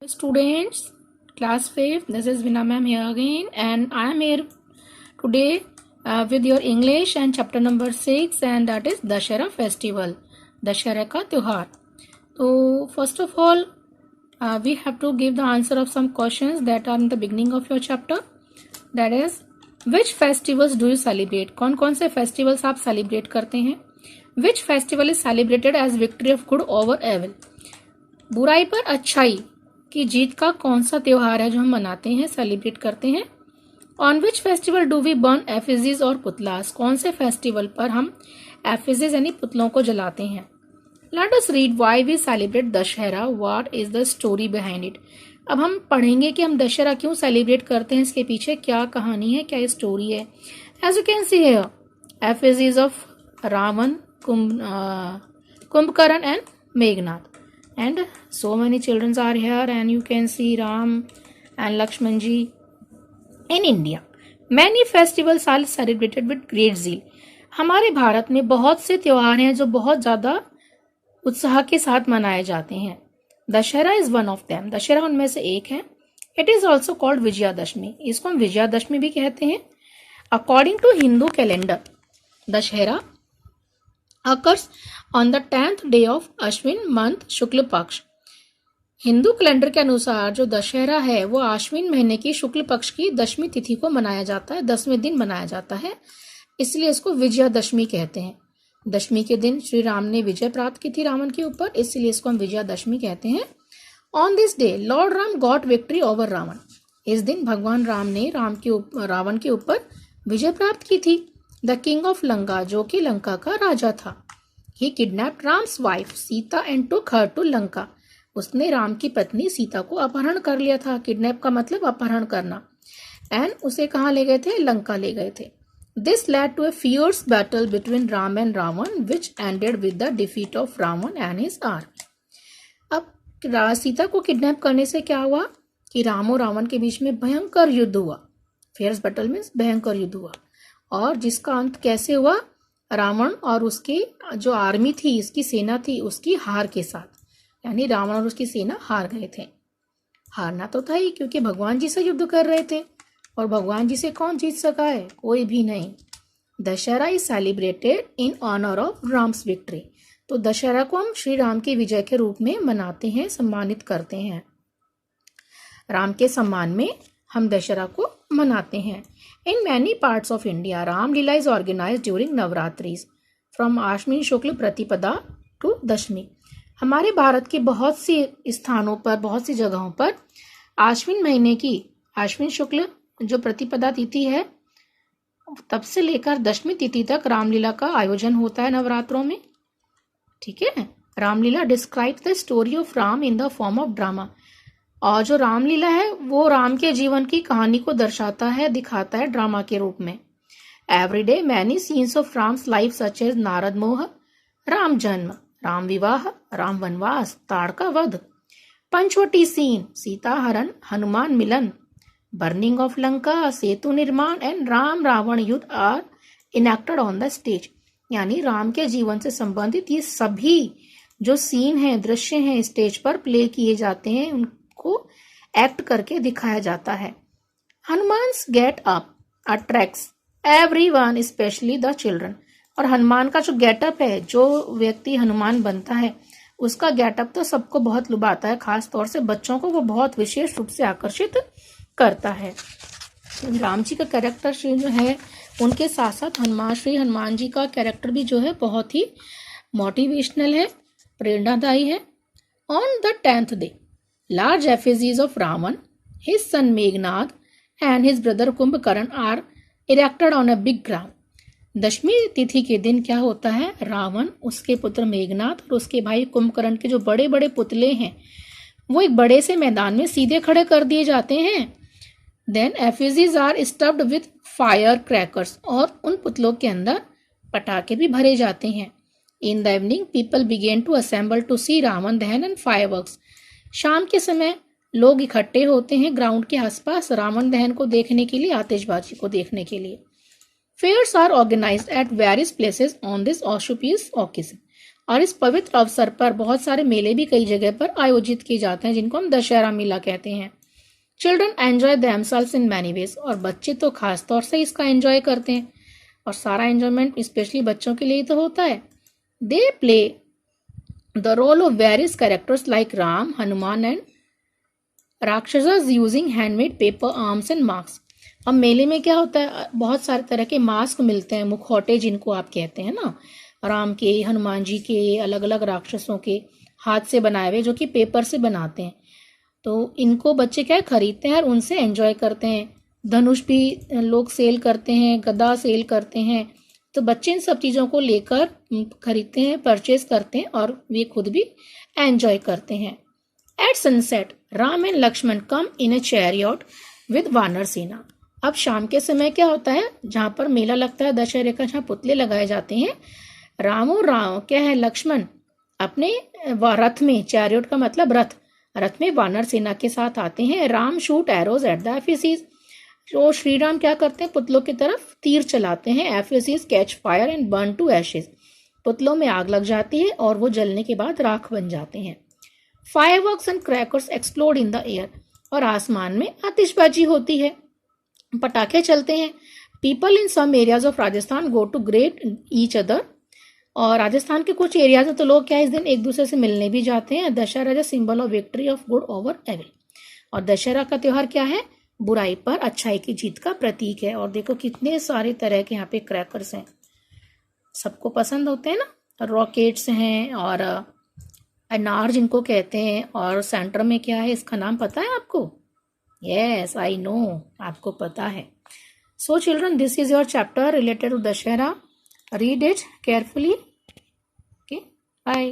Students, class 5, this is Vina ma'am here again, and I am here today with your English and chapter number 6, and that is Dashera festival, Dashera ka त्योहार. So first of all, we have to give the answer of some questions that are in the beginning of your chapter. That is, which festivals do you celebrate? कौन कौन से festivals आप celebrate करते हैं? Which festival is celebrated as victory of good over evil? बुराई पर अच्छाई की जीत का कौन सा त्योहार है जो हम मनाते हैं, सेलिब्रेट करते हैं? On which festival do we burn effigies और पुतलास? कौन से फेस्टिवल पर हम एफिजीज यानी पुतलों को जलाते हैं? Let us read why we celebrate Dussehra, what is the story behind it. अब हम पढ़ेंगे कि हम दशहरा क्यों सेलिब्रेट करते हैं, इसके पीछे क्या कहानी है, क्या स्टोरी है. As you can see here, effigies of Ravana, Kumbhakarna and Meghnath. And so many children are here, and you can see Ram and Lakshman ji. In India, many festivals are celebrated with great zeal. हमारे भारत में बहुत से त्योहार हैं जो बहुत ज़्यादा उत्साह के साथ मनाए जाते हैं. Dussehra is one of them. Dussehra उनमें से एक है. It is also called Vijayadashami. इसको हम विजयादशमी भी कहते हैं. According to Hindu calendar, Dussehra occurs on the 10th day of Ashwin month Shukla Paksha. Hindu calendar के अनुसार जो दशहरा है वो आश्विन महीने की शुक्ल पक्ष की 10वीं तिथि को मनाया जाता है, 10वें दिन मनाया जाता है, इसलिए इसको विजयादशमी कहते हैं. दशमी के दिन श्री राम ने विजय प्राप्त की थी रावण के ऊपर, इसलिए इसको हम विजयादशमी कहते हैं. On this day lord Ram got victory over Ravan. इस दिन भगवान राम ने रावण के ऊपर विजय प्राप्त की थी. द किंग ऑफ लंका, जो कि लंका का राजा था, he kidnapped Ram's wife Sita and took her to Lanka. उसने राम की पत्नी सीता को अपहरण कर लिया था. किडनैप का मतलब अपहरण करना. एंड उसे कहाँ ले गए थे? लंका ले गए थे. This led to a fierce battle between Ram and Ravan which ended with the defeat of Ravan and his army. अब सीता को किडनैप करने से क्या हुआ कि राम और रावण के बीच में भयंकर युद्ध हुआ. फियर्स बैटल मीन्स भयंकर युद्ध हुआ, और जिसका अंत कैसे हुआ? रावण और उसकी जो आर्मी थी, इसकी सेना थी, उसकी हार के साथ. यानी रावण और उसकी सेना हार गए थे. हारना तो था ही, क्योंकि भगवान जी से युद्ध कर रहे थे, और भगवान जी से कौन जीत सका है? कोई भी नहीं. Dussehra is celebrated in honour of Ram's victory. तो दशहरा को हम श्री राम के विजय के रूप में मनाते हैं, सम्मानित करते हैं. राम के सम्मान में हम दशहरा को मनाते हैं. In many parts of India, Ramlila is organized during Navratris from Ashwin शुक्ल प्रतिपदा to दशमी. हमारे भारत के बहुत सी स्थानों पर, बहुत सी जगहों पर आश्विन महीने की आश्विन शुक्ल जो प्रतिपदा तिथि है, तब से लेकर दशमी तिथि तक रामलीला का आयोजन होता है नवरात्रों में. ठीक है. Ramlila describe the story of Ram in the form of drama. और जो रामलीला है वो राम के जीवन की कहानी को दर्शाता है, दिखाता है ड्रामा के रूप में. Every day many scenes of Ram's life such as Narad मोह, राम जन्म, राम विवाह, राम वनवास, ताड़का वध, पंचवटी सीन, सीता हरण, हनुमान मिलन, बर्निंग ऑफ लंका, सेतु निर्माण एंड राम रावण युद्ध are enacted on the stage. यानी राम के जीवन से संबंधित ये सभी जो सीन हैं, दृश्य हैं, स्टेज पर प्ले किए जाते हैं, को एक्ट करके दिखाया जाता है. Hanuman's get up attracts everyone specially the children. और हनुमान का जो गेटअप है, जो व्यक्ति हनुमान बनता है, उसका गेटअप तो सबको बहुत लुभाता है, खास तौर से बच्चों को वो बहुत विशेष रूप से आकर्षित करता है. राम जी का कैरेक्टर जो है, उनके साथ साथ श्री हनुमान जी का कैरेक्टर भी जो है बहुत ही मोटिवेशनल है, प्रेरणादायी है. On the 10th day large effigies of Ravan, his son Meghnad and his brother Kumbhakarn are erected on a big ground. दशमी तिथि के दिन क्या होता है? रावण, उसके पुत्र मेघनाथ और उसके भाई कुंभकर्ण के जो बड़े बड़े पुतले हैं, वो एक बड़े से मैदान में सीधे खड़े कर दिए जाते हैं. Then effigies are stuffed with fire crackers. और उन पुतलों के अंदर पटाखे भी भरे जाते हैं. In the evening, people began to assemble to see Ravan Dahan and fireworks. शाम के समय लोग इकट्ठे होते हैं ग्राउंड के आसपास रावण दहन को देखने के लिए, आतिशबाजी को देखने के लिए. Fairs are organised at various places on this auspicious occasion. और इस पवित्र अवसर पर बहुत सारे मेले भी कई जगह पर आयोजित किए जाते हैं जिनको हम दशहरा मेला कहते हैं। Children enjoy themselves in many ways, और बच्चे तो खास तौर से इसका एंजॉय करते हैं, और सारा एंजॉयमेंट स्पेशली बच्चों के लिए तो होता है। They play the role of various characters like Ram, Hanuman and rakshasas using handmade paper arms and mask. अब मेले में क्या होता है, बहुत सारे तरह के मास्क मिलते हैं, मुखौटे जिनको आप कहते हैं ना, राम के, हनुमान जी के, अलग अलग राक्षसों के हाथ से बनाए हुए, जो कि पेपर से बनाते हैं। तो इनको बच्चे क्या खरीदते हैं और उनसे एंजॉय करते हैं। धनुष भी लोग सेल करते हैं, गदा सेल करते हैं। तो बच्चे इन सब चीज़ों को लेकर खरीदते हैं, परचेज करते हैं और वे खुद भी एंजॉय करते हैं। At sunset Ram and Lakshman come in a chariot with वानर सेना। अब शाम के समय क्या होता है, जहाँ पर मेला लगता है दशहरे का, जहाँ पुतले लगाए जाते हैं, राम और क्या है, लक्ष्मण अपने रथ में, चैरियट का मतलब रथ में वानर सेना के साथ आते हैं। Ram shoot arrows at the effigies, तो श्री राम क्या करते हैं, पुतलों की तरफ तीर चलाते हैं। Effigies catch fire and burn to ashes, पुतलों में आग लग जाती है और वो जलने के बाद राख बन जाते हैं। Fireworks and crackers explode in the air, और आसमान में आतिशबाजी होती है, पटाखे चलते हैं। People in some areas of Rajasthan go to greet each other, और राजस्थान के कुछ एरियाज में तो लोग क्या इस दिन एक दूसरे से मिलने भी जाते हैं। Dussehra is symbol of victory of good over evil, और दशहरा का त्योहार क्या है, बुराई पर अच्छाई की जीत का प्रतीक है। और देखो कितने सारे तरह के यहाँ पे क्रैकर्स हैं, सबको पसंद होते हैं ना। रॉकेट्स हैं और अनार जिनको कहते हैं, और सेंटर में क्या है, इसका नाम पता है आपको? यस आई नो, आपको पता है। So children, this is your chapter related to Dussehra. Read it carefully. Okay, bye.